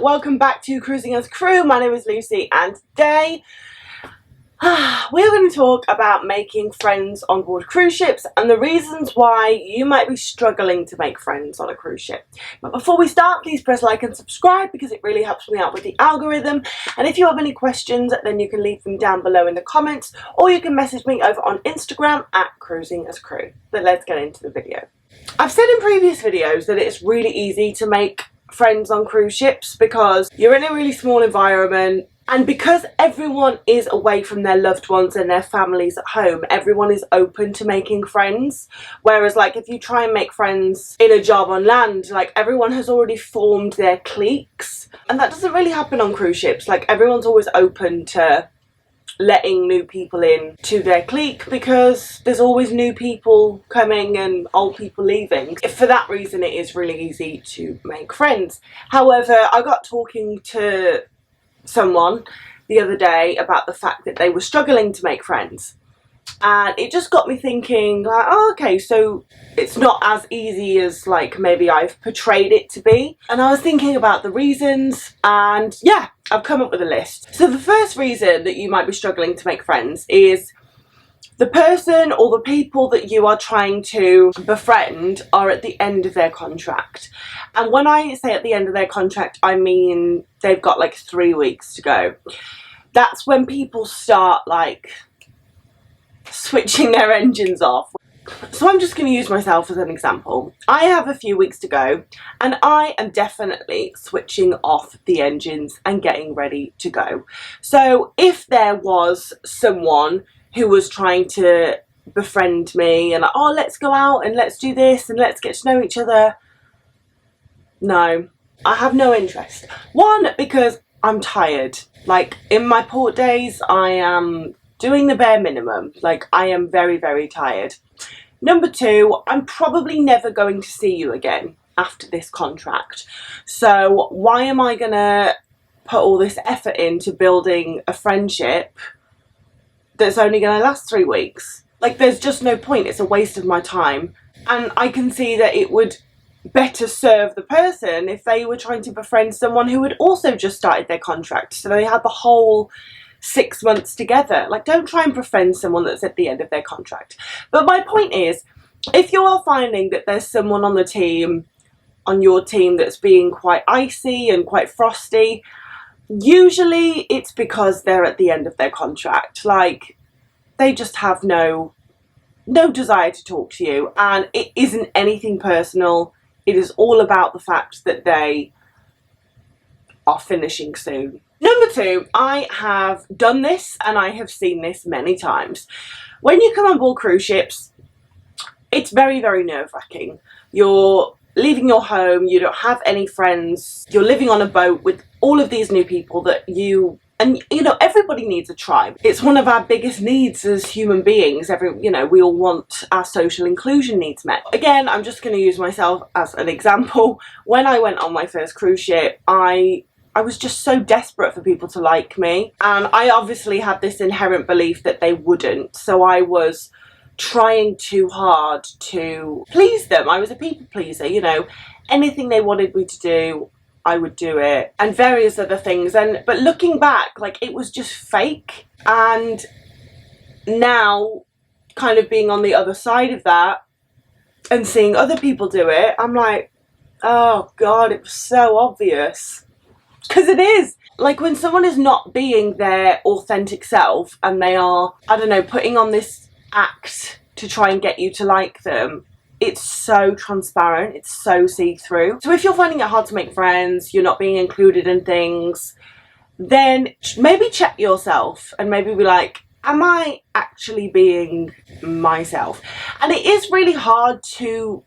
welcome back to Cruising as Crew. My name is Lucy and today we're going to talk about making friends on board cruise ships and the reasons why you might be struggling to make friends on a cruise ship. But before we start, please press like and subscribe because it really helps me out with the algorithm. And if you have any questions, then you can leave them down below in the comments, or you can message me over on Instagram at Cruising as Crew. But let's get into the video. I've said in previous videos that it's really easy to make friends on cruise ships because you're in a really small environment, and because everyone is away from their loved ones and their families at home, everyone is open to making friends. Whereas like if you try and make friends in a job on land, like everyone has already formed their cliques, and that doesn't really happen on cruise ships. Like everyone's always open to letting new people in to their clique because there's always new people coming and old people leaving. For that reason, it is really easy to make friends. However, I got talking to someone the other day about the fact that they were struggling to make friends, and it just got me thinking like, oh, okay, so it's not as easy as like maybe I've portrayed it to be. And I was thinking about the reasons, and yeah, I've come up with a list. So the first reason that you might be struggling to make friends is the person or the people that you are trying to befriend are at the end of their contract. And when I say at the end of their contract, I mean they've got like 3 weeks to go. That's when people start like switching their engines off. So I'm just going to use myself as an example. I have a few weeks to go and I am definitely switching off the engines and getting ready to go. So if there was someone who was trying to befriend me and like, oh, let's go out and let's do this and let's get to know each other, no, I have no interest. One, because I'm tired. Like in my port days, I am doing the bare minimum. Like I am very, very tired. Number two, I'm probably never going to see you again after this contract. So why am I gonna put all this effort into building a friendship that's only gonna last 3 weeks? Like there's just no point. It's a waste of my time. And I can see that it would better serve the person if they were trying to befriend someone who had also just started their contract. So they had the whole 6 months together. Like don't try and befriend someone that's at the end of their contract. But my point is, if you are finding that there's someone on the team, on your team, that's being quite icy and quite frosty, usually it's because they're at the end of their contract. Like they just have no desire to talk to you, and it isn't anything personal. It is all about the fact that they are finishing soon. Number two, I have done this and I have seen this many times. When you come on board cruise ships, it's very, very nerve-wracking. You're leaving your home, you don't have any friends, you're living on a boat with all of these new people that and you know, everybody needs a tribe. It's one of our biggest needs as human beings. We all want our social inclusion needs met. Again, I'm just going to use myself as an example. When I went on my first cruise ship, I was just so desperate for people to like me, and I obviously had this inherent belief that they wouldn't, so I was trying too hard to please them. I was a people pleaser, you know, anything they wanted me to do, I would do it, and various other things. But looking back, like it was just fake, and now kind of being on the other side of that and seeing other people do it, I'm like, oh God, it was so obvious. Because it is. Like when someone is not being their authentic self and they are, I don't know, putting on this act to try and get you to like them, it's so transparent, it's so see-through. So if you're finding it hard to make friends, you're not being included in things, then maybe check yourself and maybe be like, am I actually being myself? And it is really hard to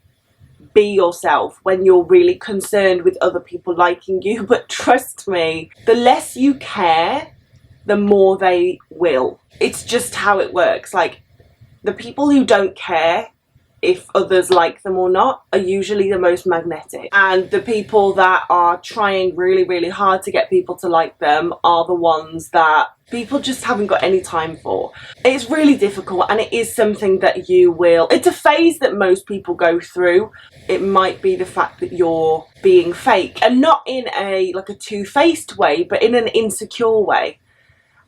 be yourself when you're really concerned with other people liking you, but trust me, the less you care, the more they will. It's just how it works. Like the people who don't care if others like them or not are usually the most magnetic, and the people that are trying really, really hard to get people to like them are the ones that people just haven't got any time for. It's really difficult, and it is something that it's a phase that most people go through. It might be the fact that you're being fake, and not in a two-faced way, but in an insecure way.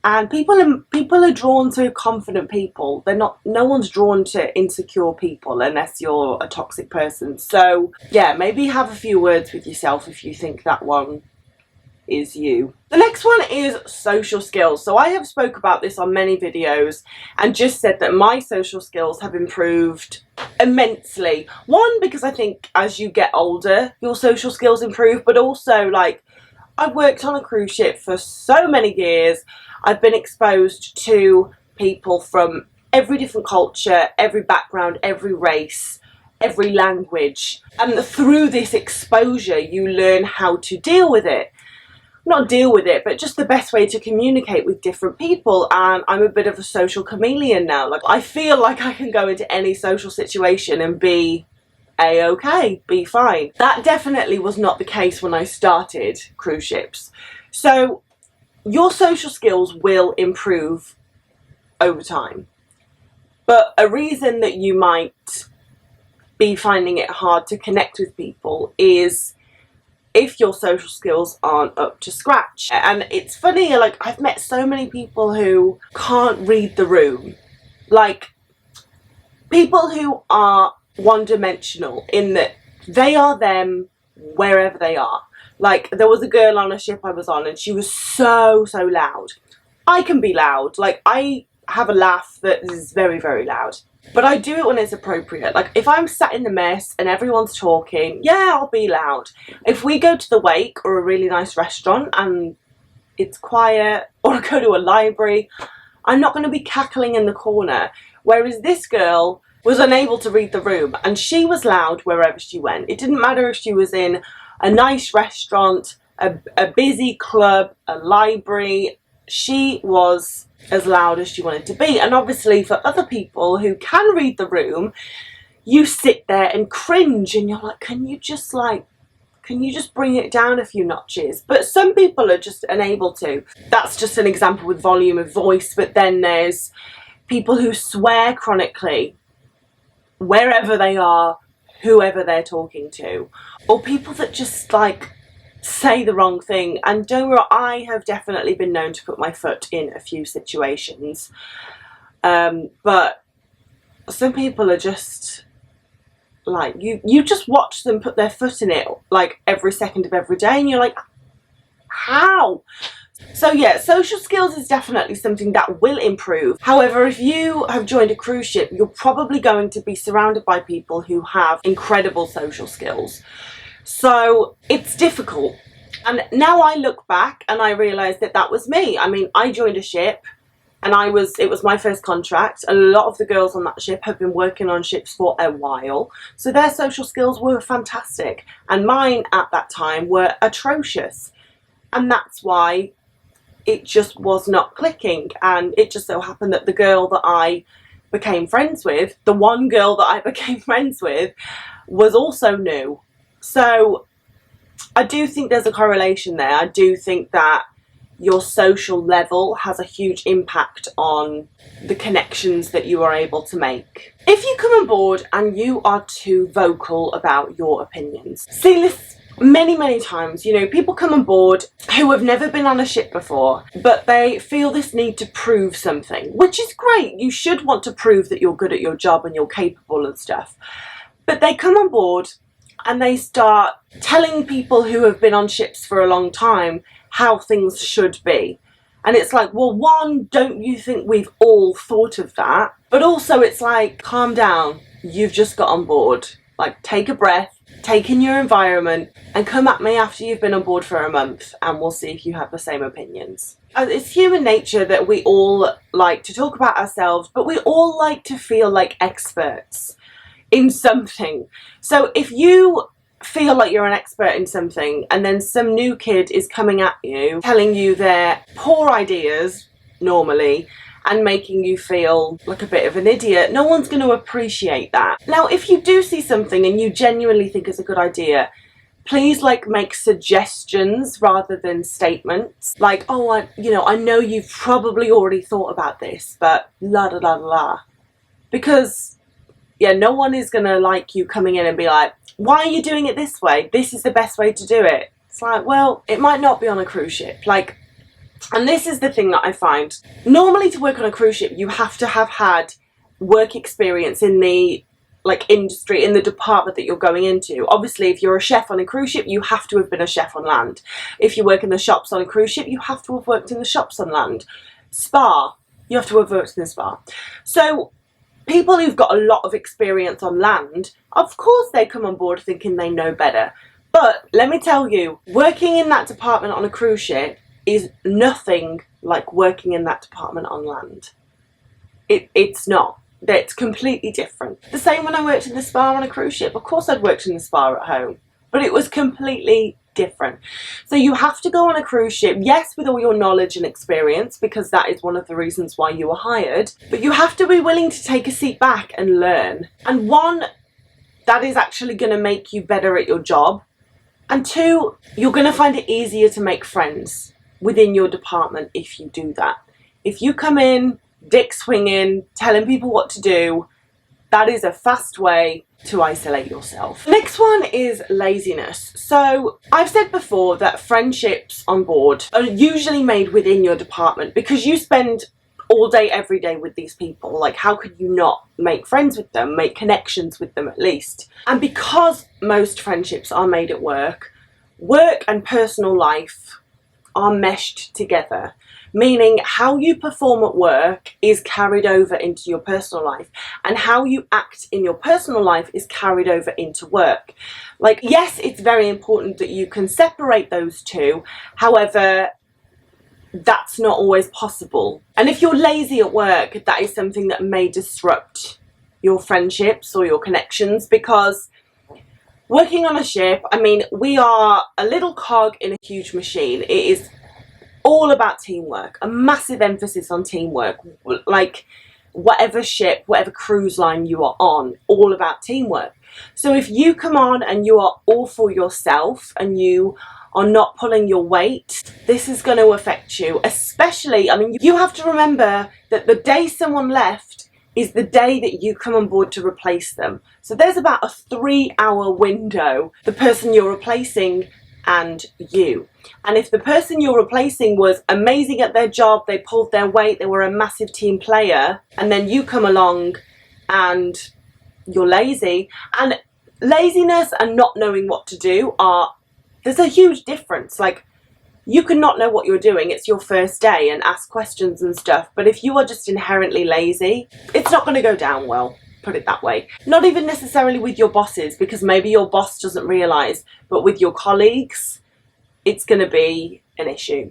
And people are drawn to confident people. No one's drawn to insecure people unless you're a toxic person. So yeah, maybe have a few words with yourself if you think that one is you. The next one is social skills. So I have spoke about this on many videos and just said that my social skills have improved immensely. One, because I think as you get older, your social skills improve, but also I've worked on a cruise ship for so many years. I've been exposed to people from every different culture, every background, every race, every language. And through this exposure, you learn how to deal with it. Not deal with it, but just the best way to communicate with different people. And I'm a bit of a social chameleon now. I feel like I can go into any social situation and be a-okay, be fine. That definitely was not the case when I started cruise ships. So your social skills will improve over time. But a reason that you might be finding it hard to connect with people is if your social skills aren't up to scratch. And it's funny, I've met so many people who can't read the room. People who are one-dimensional in that they are them wherever they are. There was a girl on a ship I was on and she was so loud. I can be loud. I have a laugh that is very, very loud. But I do it when it's appropriate. If I'm sat in the mess and everyone's talking, yeah, I'll be loud. If we go to the wake or a really nice restaurant and it's quiet, or I go to a library, I'm not going to be cackling in the corner. Whereas this girl was unable to read the room and she was loud wherever she went. It didn't matter if she was in a nice restaurant, a busy club, a library. She was as loud as she wanted to be. And obviously for other people who can read the room, you sit there and cringe and you're like, can you just bring it down a few notches? But some people are just unable to. That's just an example with volume of voice. But then there's people who swear chronically wherever they are, whoever they're talking to, or people that just say the wrong thing. And don't worry, I have definitely been known to put my foot in a few situations, but some people are just you just watch them put their foot in it every second of every day and you're like, how? So yeah, social skills is definitely something that will improve. However, if you have joined a cruise ship, you're probably going to be surrounded by people who have incredible social skills. So it's difficult. And now I look back and I realise that that was me. I mean, I joined a ship and it was my first contract. And a lot of the girls on that ship have been working on ships for a while. So their social skills were fantastic. And mine at that time were atrocious. And that's why it just was not clicking. And it just so happened that the girl that I became friends with, the one girl that I became friends with, was also new. So I do think there's a correlation there. I do think that your social level has a huge impact on the connections that you are able to make. If you come on board and you are too vocal about your opinions, see this many times, people come on board who have never been on a ship before, but they feel this need to prove something, which is great. You should want to prove that you're good at your job and you're capable and stuff. But they come on board and they start telling people who have been on ships for a long time how things should be. And it's like, well, one, don't you think we've all thought of that? But also it's like, calm down, you've just got on board. Take a breath, take in your environment, and come at me after you've been on board for a month and we'll see if you have the same opinions. It's human nature that we all like to talk about ourselves, but we all like to feel like experts in something. So if you feel like you're an expert in something and then some new kid is coming at you telling you their poor ideas normally and making you feel like a bit of an idiot, no one's going to appreciate that. Now, if you do see something and you genuinely think it's a good idea, please make suggestions rather than statements. Like, oh, I know you've probably already thought about this, but la da da da da. Because, yeah, no one is going to like you coming in and be like, why are you doing it this way? This is the best way to do it. It's like, well, it might not be on a cruise ship. And this is the thing that I find. Normally to work on a cruise ship, you have to have had work experience in the industry, in the department that you're going into. Obviously, if you're a chef on a cruise ship, you have to have been a chef on land. If you work in the shops on a cruise ship, you have to have worked in the shops on land. Spa, you have to have worked in the spa. So people who've got a lot of experience on land, of course they come on board thinking they know better. But let me tell you, working in that department on a cruise ship is nothing like working in that department on land. It's not. It's completely different. The same when I worked in the spa on a cruise ship. Of course I'd worked in the spa at home, but it was completely different. So you have to go on a cruise ship, yes, with all your knowledge and experience, because that is one of the reasons why you were hired, but you have to be willing to take a seat back and learn. And one, that is actually going to make you better at your job. And two, you're going to find it easier to make friends within your department if you do that. If you come in dick swinging, telling people what to do, that is a fast way to isolate yourself. The next one is laziness. So I've said before that friendships on board are usually made within your department because you spend all day every day with these people. How could you not make friends with them, make connections with them at least? And because most friendships are made at work, work and personal life are meshed together, meaning how you perform at work is carried over into your personal life, and how you act in your personal life is carried over into work. Yes, it's very important that you can separate those two, however, that's not always possible. And if you're lazy at work, that is something that may disrupt your friendships or your connections, because working on a ship, we are a little cog in a huge machine. It is all about teamwork, a massive emphasis on teamwork. Whatever ship, whatever cruise line you are on, all about teamwork. So if you come on and you are all for yourself and you are not pulling your weight, this is going to affect you. Especially, you have to remember that the day someone left is the day that you come on board to replace them. So there's about a 3-hour window, the person you're replacing and you. And if the person you're replacing was amazing at their job, they pulled their weight, they were a massive team player, and then you come along and you're lazy, and laziness and not knowing what to do there's a huge difference. You can not know what you're doing, it's your first day, and ask questions and stuff, but if you are just inherently lazy, it's not going to go down well, put it that way. Not even necessarily with your bosses, because maybe your boss doesn't realise, but with your colleagues, it's going to be an issue.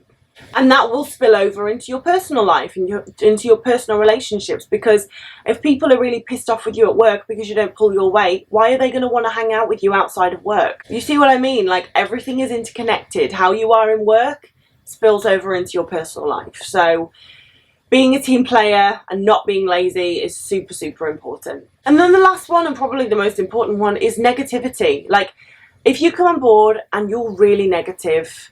And that will spill over into your personal life and into your personal relationships, because if people are really pissed off with you at work because you don't pull your weight, why are they going to want to hang out with you outside of work? You see what I mean? Everything is interconnected. How you are in work spills over into your personal life. So being a team player and not being lazy is super, super important. And then the last one, and probably the most important one, is negativity. If you come on board and you're really negative,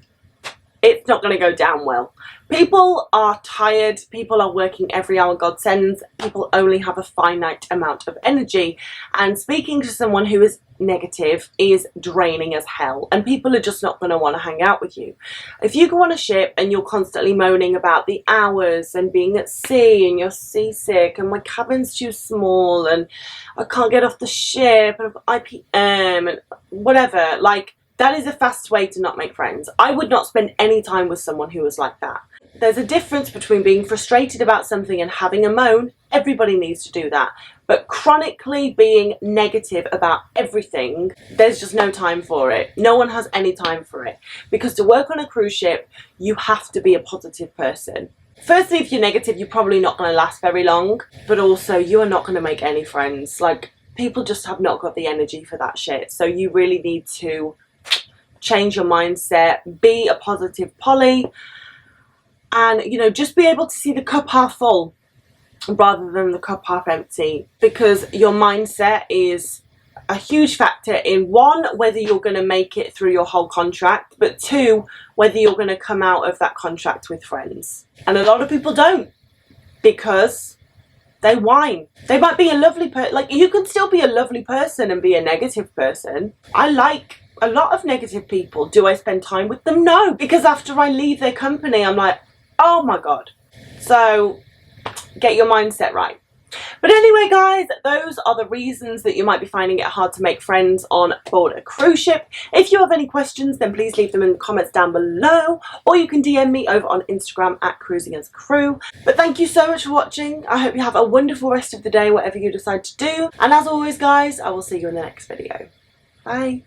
it's not going to go down well. People are tired, people are working every hour God sends, people only have a finite amount of energy, and speaking to someone who is negative is draining as hell, and people are just not going to want to hang out with you. If you go on a ship and you're constantly moaning about the hours and being at sea and you're seasick and my cabin's too small and I can't get off the ship and IPM and whatever, that is a fast way to not make friends. I would not spend any time with someone who was like that. There's a difference between being frustrated about something and having a moan. Everybody needs to do that. But chronically being negative about everything, there's just no time for it. No one has any time for it. Because to work on a cruise ship, you have to be a positive person. Firstly, if you're negative, you're probably not going to last very long. But also, you are not going to make any friends. People just have not got the energy for that shit. So you really need to change your mindset, be a positive Polly, and just be able to see the cup half full. rather than the cup half empty, because your mindset is a huge factor in, one, whether you're going to make it through your whole contract, but two, whether you're going to come out of that contract with friends. And a lot of people don't, because they whine. They might be a lovely person. Like, you can still be a lovely person and be a negative person. I like a lot of negative people. Do I spend time with them? No, because after I leave their company, I'm like, oh my God. So get your mindset right. But anyway, guys, those are the reasons that you might be finding it hard to make friends on board a cruise ship. If you have any questions, then please leave them in the comments down below, or you can DM me over on Instagram at Cruising as Crew. But thank you so much for watching. I hope you have a wonderful rest of the day, whatever you decide to do. And as always, guys, I will see you in the next video. Bye.